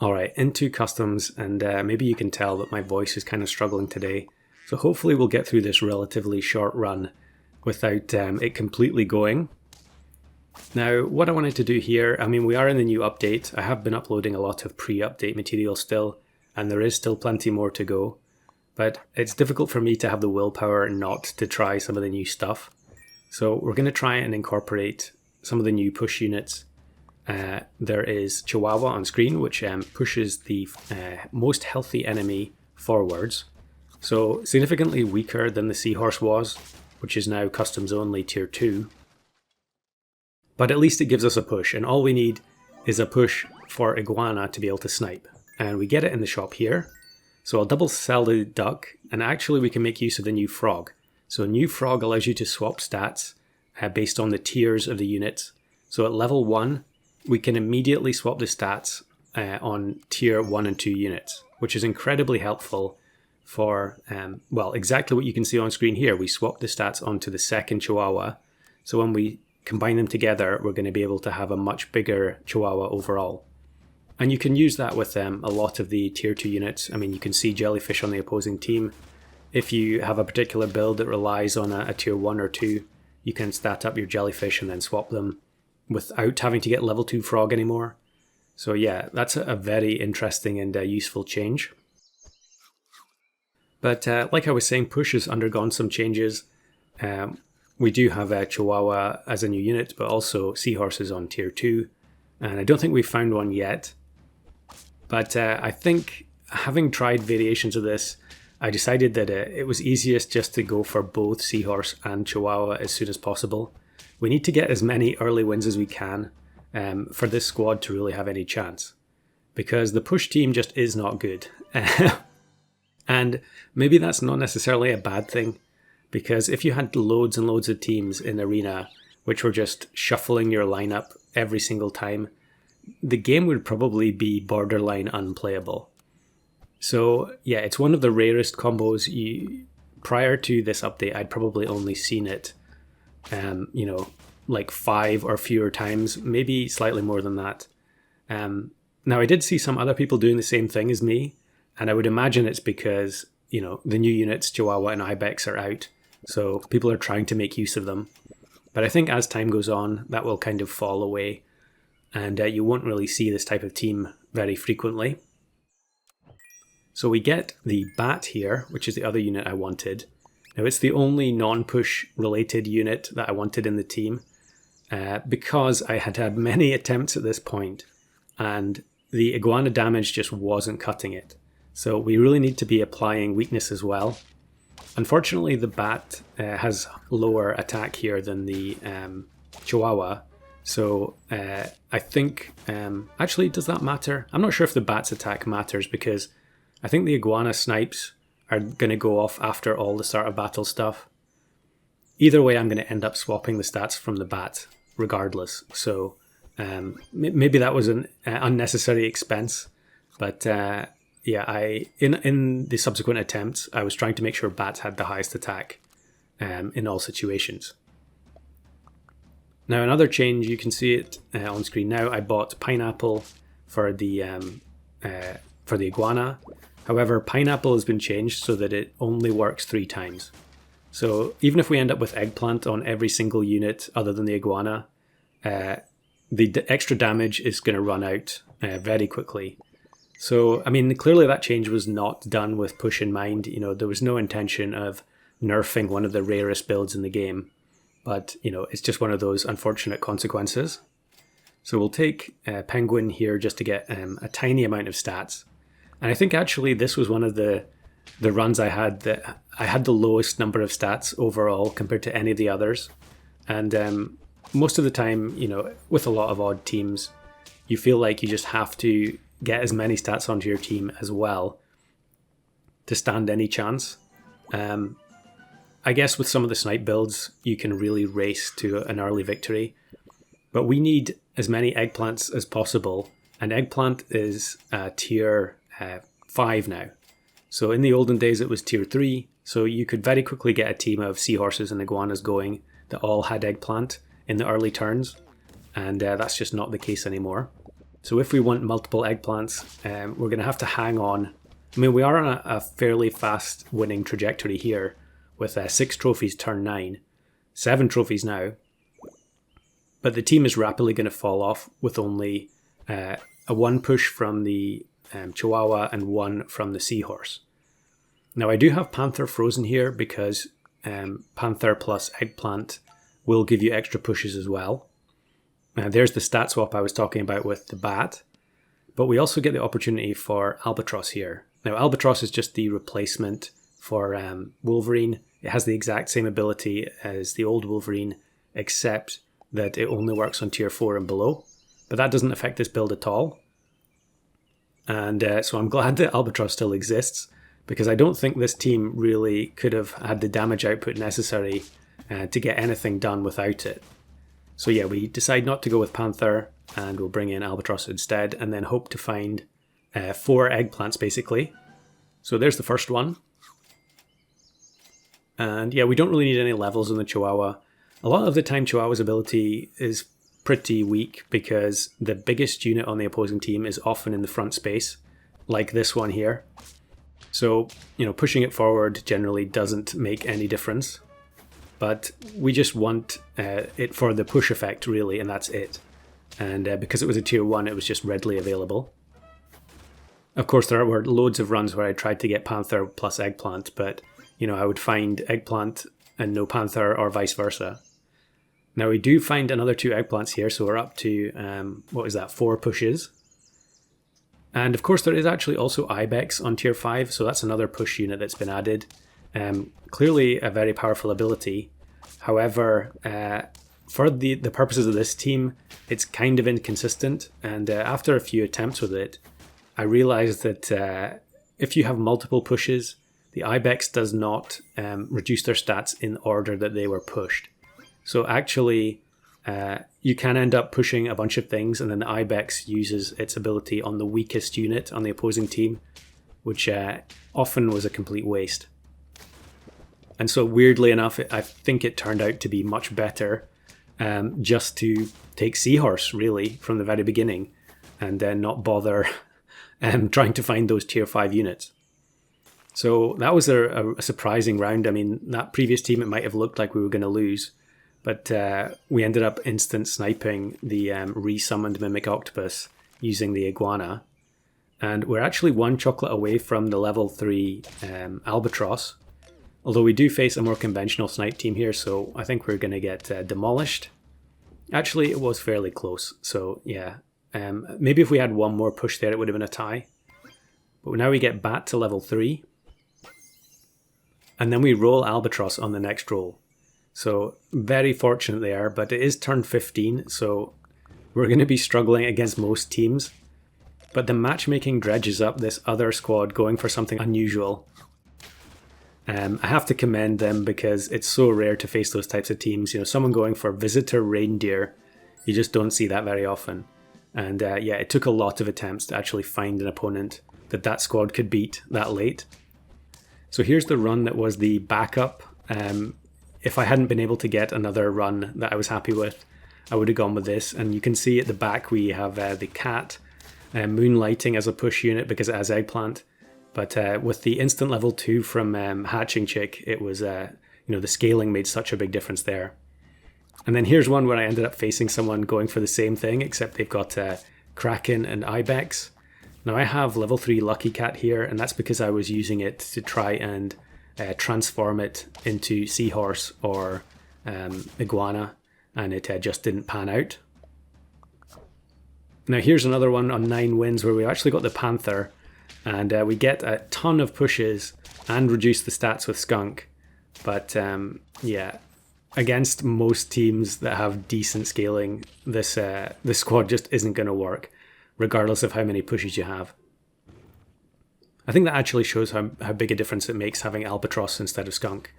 Alright, into customs, and maybe you can tell that my voice is kind of struggling today. So hopefully we'll get through this relatively short run without it completely going. Now, what I wanted to do here, I mean, we are in the new update. I have been uploading a lot of pre-update material still, and there is still plenty more to go. But it's difficult for me to have the willpower not to try some of the new stuff. So we're going to try and incorporate some of the new push units. There is Chihuahua on screen, which pushes the most healthy enemy forwards. So significantly weaker than the seahorse was, which is now customs only tier 2. But at least it gives us a push, and all we need is a push for iguana to be able to snipe. And we get it in the shop here. So I'll double sell the duck, and actually we can make use of the new frog. So a new frog allows you to swap stats based on the tiers of the units. So at level 1, we can immediately swap the stats on tier 1 and 2 units, which is incredibly helpful for, well, exactly what you can see on screen here. We swap the stats onto the second Chihuahua. So when we combine them together, we're going to be able to have a much bigger Chihuahua overall. And you can use that with a lot of the tier 2 units. I mean, you can see jellyfish on the opposing team. If you have a particular build that relies on a tier 1 or 2, you can stat up your jellyfish and then swap them without having to get level 2 frog anymore. So yeah, that's a very interesting and useful change. But like I was saying, push has undergone some changes. We do have a Chihuahua as a new unit, but also seahorses on tier 2. And I don't think we've found one yet. But I think, having tried variations of this, I decided that it was easiest just to go for both seahorse and Chihuahua as soon as possible. We need to get as many early wins as we can for this squad to really have any chance. Because the push team just is not good. And maybe that's not necessarily a bad thing. Because if you had loads and loads of teams in Arena which were just shuffling your lineup every single time, the game would probably be borderline unplayable. So yeah, it's one of the rarest combos. Prior to this update, I'd probably only seen it, like 5 or fewer times, maybe slightly more than that. Now I did see some other people doing the same thing as me, and I would imagine it's because, the new units, Chihuahua and Ibex, are out. So people are trying to make use of them. But I think as time goes on, that will kind of fall away. And you won't really see this type of team very frequently. So we get the bat here, which is the other unit I wanted. Now it's the only non-push related unit that I wanted in the team. Because I had had many attempts at this point. And the iguana damage just wasn't cutting it. So we really need to be applying weakness as well. Unfortunately, the bat has lower attack here than the Chihuahua. So I think, actually, does that matter? I'm not sure if the bat's attack matters, because I think the iguana snipes are going to go off after all the start of battle stuff. Either way, I'm going to end up swapping the stats from the bat regardless. So maybe that was an unnecessary expense. But yeah, in the subsequent attempts, I was trying to make sure bats had the highest attack in all situations. Now another change, you can see it on screen now. I bought pineapple for the iguana. However, pineapple has been changed so that it only works 3 times. So even if we end up with eggplant on every single unit other than the iguana, the extra damage is going to run out very quickly. So, I mean, clearly that change was not done with push in mind. There was no intention of nerfing one of the rarest builds in the game. But, it's just one of those unfortunate consequences. So we'll take Penguin here just to get a tiny amount of stats. And I think actually this was one of the runs I had that I had the lowest number of stats overall compared to any of the others. And most of the time, with a lot of odd teams, you feel like you just have to get as many stats onto your team as well to stand any chance. I guess with some of the snipe builds, you can really race to an early victory. But we need as many eggplants as possible. And eggplant is tier 5 now. So in the olden days, it was tier 3. So you could very quickly get a team of seahorses and iguanas going that all had eggplant in the early turns. And that's just not the case anymore. So if we want multiple eggplants, we're going to have to hang on. I mean, we are on a fairly fast winning trajectory here with 6 trophies turn 9, 7 trophies now. But the team is rapidly going to fall off with only a 1 push from the chihuahua and 1 from the seahorse. Now I do have panther frozen here because panther plus eggplant will give you extra pushes as well. There's the stat swap I was talking about with the bat. But we also get the opportunity for albatross here. Now albatross is just the replacement for Wolverine. It has the exact same ability as the old Wolverine, except that it only works on tier 4 and below. But that doesn't affect this build at all. And so I'm glad that albatross still exists, because I don't think this team really could have had the damage output necessary to get anything done without it. So yeah, we decide not to go with panther, and we'll bring in albatross instead, and then hope to find 4 eggplants basically. So there's the first one. And yeah, we don't really need any levels on the chihuahua. A lot of the time Chihuahua's ability is pretty weak because the biggest unit on the opposing team is often in the front space, like this one here. So, pushing it forward generally doesn't make any difference. But we just want it for the push effect, really, and that's it. And because it was a tier 1, it was just readily available. Of course, there were loads of runs where I tried to get panther plus eggplant, but, I would find eggplant and no panther, or vice versa. Now we do find another 2 eggplants here, so we're up to, 4 pushes. And of course there is actually also ibex on tier 5, so that's another push unit that's been added. Clearly a very powerful ability. However, for the purposes of this team, it's kind of inconsistent. And after a few attempts with it, I realized that if you have multiple pushes, the ibex does not reduce their stats in order that they were pushed. So actually, you can end up pushing a bunch of things, and then the ibex uses its ability on the weakest unit on the opposing team, which often was a complete waste. And so weirdly enough, I think it turned out to be much better just to take Seahorse, really, from the very beginning, and then not bother trying to find those tier 5 units. So that was a surprising round. I mean, that previous team, it might have looked like we were going to lose, but we ended up instant sniping the re-summoned Mimic Octopus using the Iguana. And we're actually 1 chocolate away from the level 3 Albatross. Although we do face a more conventional snipe team here, so I think we're going to get demolished. Actually, it was fairly close, so yeah. Maybe if we had 1 more push there, it would have been a tie. But now we get Bat to level 3. And then we roll Albatross on the next roll. So very fortunate there, but it is turn 15, so we're going to be struggling against most teams. But the matchmaking dredges up this other squad going for something unusual. I have to commend them because it's so rare to face those types of teams. Someone going for Visitor Reindeer, you just don't see that very often. And yeah, it took a lot of attempts to actually find an opponent that squad could beat that late. So here's the run that was the backup. If I hadn't been able to get another run that I was happy with, I would have gone with this. And you can see at the back we have the cat moonlighting as a push unit because it has eggplant. But with the instant level 2 from Hatching Chick, it was, the scaling made such a big difference there. And then here's one where I ended up facing someone going for the same thing, except they've got Kraken and Ibex. Now I have level 3 Lucky Cat here, and that's because I was using it to try and transform it into Seahorse or Iguana, and it just didn't pan out. Now here's another one on 9 wins where we actually got the Panther, and we get a ton of pushes and reduce the stats with Skunk. But yeah, against most teams that have decent scaling, this squad just isn't going to work, regardless of how many pushes you have. I think that actually shows how big a difference it makes having Albatross instead of Skunk.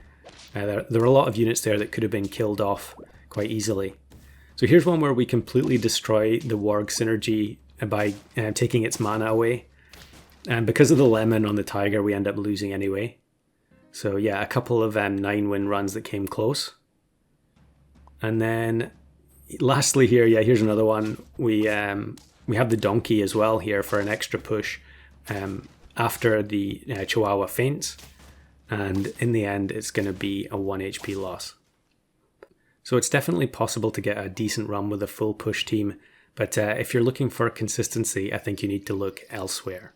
There are a lot of units there that could have been killed off quite easily. So here's one where we completely destroy the Warg synergy by taking its mana away. And because of the lemon on the tiger, we end up losing anyway. So yeah, a couple of 9-win runs that came close. And then lastly here, yeah, here's another one. We We have the donkey as well here for an extra push after the chihuahua faints, and in the end it's going to be a 1 HP loss. So it's definitely possible to get a decent run with a full push team, but if you're looking for consistency, I think you need to look elsewhere.